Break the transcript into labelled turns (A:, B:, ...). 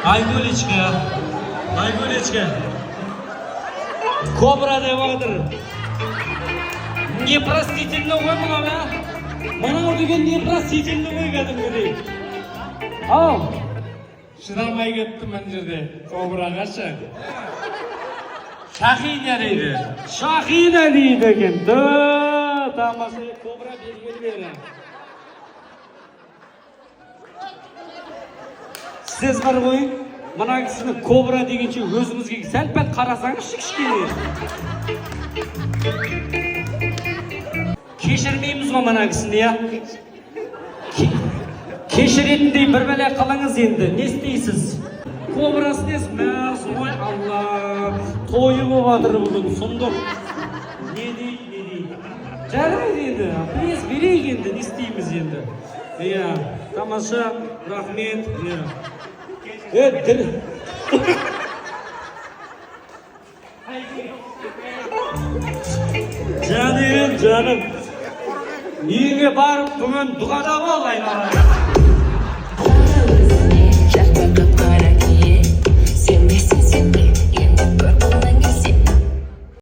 A: Aygül'e. Kobra devadır. Непростительно ғой мынау, мынау деген непростительно ғой кәдімгідей. Ау,
B: Шыдамай кеттім мына жерде. Кобрағашы.
A: Шахина дейді екен. Тамаша кобра белгілі бері. Сіз бар ғой, мына кісіні кобра дегенше өзіңізге сәл-пәл қарасаңызшы кішкене. Кешірмейміз ғой мына кісіні, я? Кешіретіндей бір бәле қылыңыз енді, не істейсіз? Кобрасы несі? Мәз, ой, Алла, тойы болып атыр бүгін, сұмдық. Не дейді? Жарайды енді, біз берейік енді, не істейміз енді? Тамаша, рахмет. Жаным, үйіңе барып бүгін дұғада бол, айналайын.